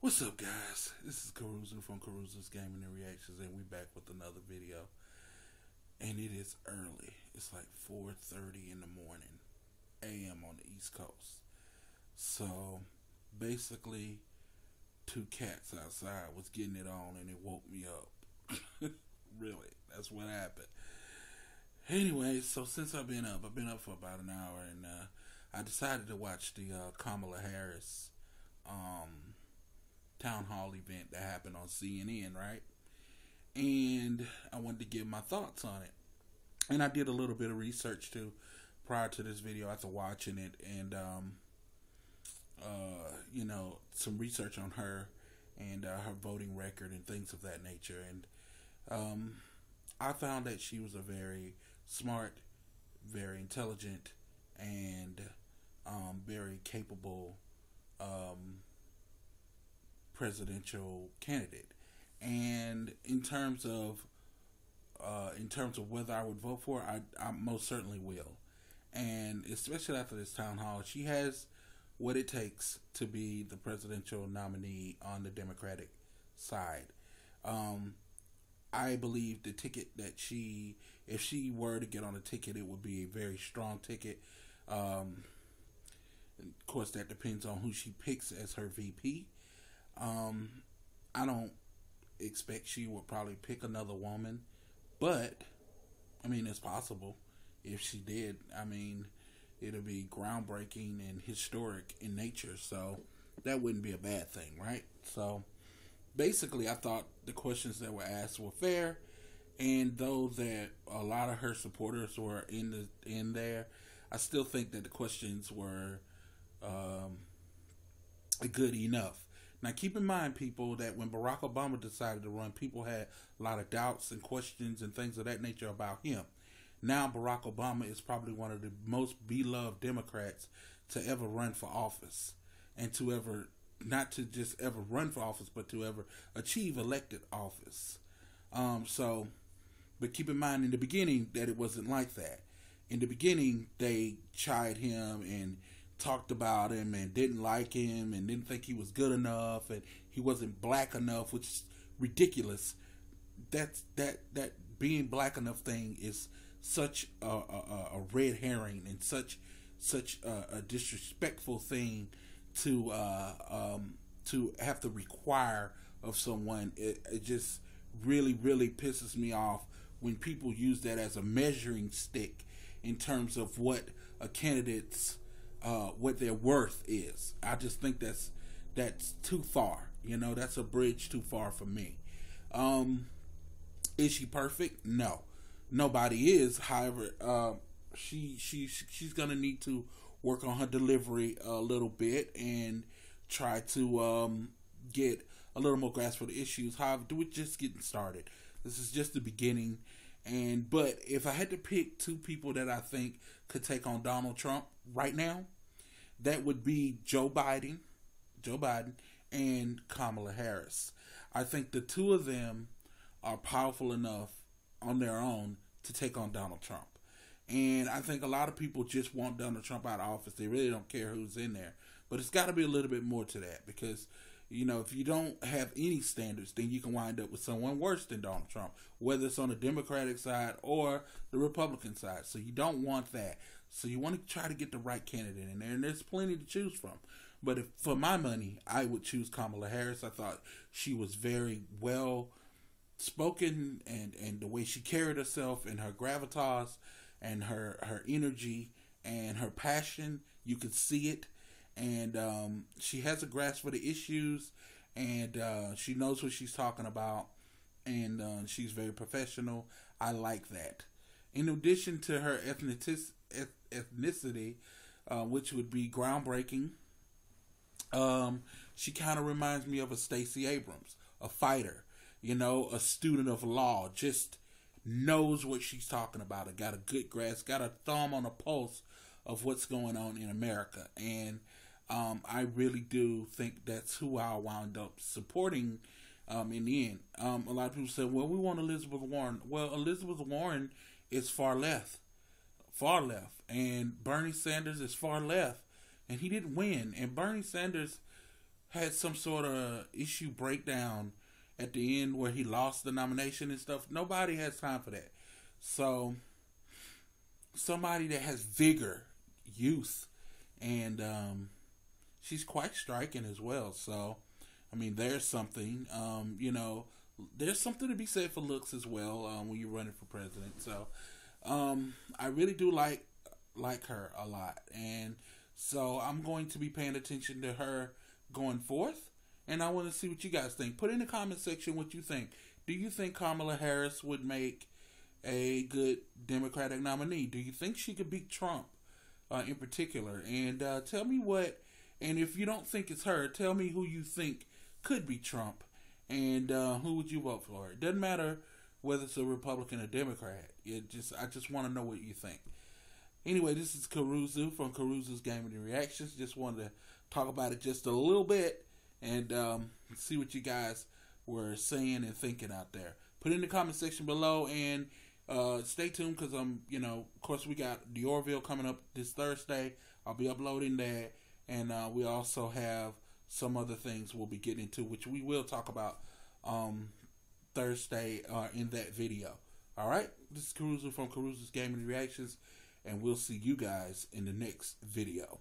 What's up, guys? This is Caruso from Caruso's Gaming and Reactions, and we back with another video. And it is early. It's like 4:30 in the morning, a.m. on the East Coast. So, basically, two cats outside was getting it on, and it woke me up. Really, that's what happened. Anyway, so since I've been up for about an hour, and I decided to watch the Kamala Harris town hall event that happened on CNN, right? And I wanted to give my thoughts on it. And I did a little bit of research too prior to this video after watching it, and some research on her and her voting record and things of that nature. And I found that she was a very smart, very intelligent, and very capable presidential candidate. And in terms of whether I would vote for her, I most certainly will. And especially after this town hall, she has what it takes to be the presidential nominee on the Democratic side. I believe the ticket that if she were to get on a ticket, it would be a very strong ticket. Of course, that depends on who she picks as her VP. I don't expect she will probably pick another woman, but I mean, it's possible. If she did, I mean, it'll be groundbreaking and historic in nature, so that wouldn't be a bad thing, right? So basically, I thought the questions that were asked were fair, and though that a lot of her supporters were in there, I still think that the questions were good enough. Now, keep in mind, people, that when Barack Obama decided to run, people had a lot of doubts and questions and things of that nature about him. Now, Barack Obama is probably one of the most beloved Democrats to ever run for office, and to ever, not to just ever run for office, but to ever achieve elected office. But keep in mind in the beginning that it wasn't like that. In the beginning, they chided him and talked about him and didn't like him and didn't think he was good enough and he wasn't black enough, which is ridiculous. That being black enough thing is such a red herring and such a disrespectful thing to have to require of someone. It just really pisses me off when people use that as a measuring stick in terms of what a candidate's what their worth is. I just think that's too far. That's a bridge too far for me. Is she perfect? No, nobody is. However, she's gonna need to work on her delivery a little bit and try to get a little more grasp for the issues. However, we're just getting started. This is just the beginning. But if I had to pick two people that I think could take on Donald Trump right now, that would be Joe Biden and Kamala Harris. I think the two of them are powerful enough on their own to take on Donald Trump. And I think a lot of people just want Donald Trump out of office. They really don't care who's in there. But it's got to be a little bit more to that, because if you don't have any standards, then you can wind up with someone worse than Donald Trump, whether it's on the Democratic side or the Republican side. So you don't want that. So you want to try to get the right candidate in there, and there's plenty to choose from. But for my money, I would choose Kamala Harris. I thought she was very well spoken, and the way she carried herself and her gravitas and her energy and her passion, you could see it. And she has a grasp for the issues, and she knows what she's talking about, and she's very professional. I like that. In addition to her ethnicity, which would be groundbreaking, she kind of reminds me of a Stacey Abrams, a fighter, a student of law, just knows what she's talking about. It got a good grasp, got a thumb on the pulse of what's going on in America. And I really do think that's who I wound up supporting in the end. A lot of people say, well, we want Elizabeth Warren. Well, Elizabeth Warren is far left. And Bernie Sanders is far left, and he didn't win. And Bernie Sanders had some sort of issue breakdown at the end where he lost the nomination and stuff. Nobody has time for that. So somebody that has vigor, youth, and she's quite striking as well. So I mean, there's something. There's something to be said for looks as well when you're running for president. So I really do like her a lot, and so I'm going to be paying attention to her going forth. And I want to see what you guys think. Put in the comment section what you think. Do you think Kamala Harris would make a good Democratic nominee? Do you think she could beat Trump in particular? And tell me what. And if you don't think it's her, tell me who you think could be Trump, and who would you vote for? It doesn't matter whether it's a Republican or Democrat. I just want to know what you think. Anyway, this is Caruso from Caruso's Gaming and Reactions. Just wanted to talk about it just a little bit and see what you guys were saying and thinking out there. Put it in the comment section below, and stay tuned because of course we got the Orville coming up this Thursday. I'll be uploading that, and we also have some other things we'll be getting into, which we will talk about Thursday in that video. All right, this is Caruso from Caruso's Gaming Reactions, and we'll see you guys in the next video.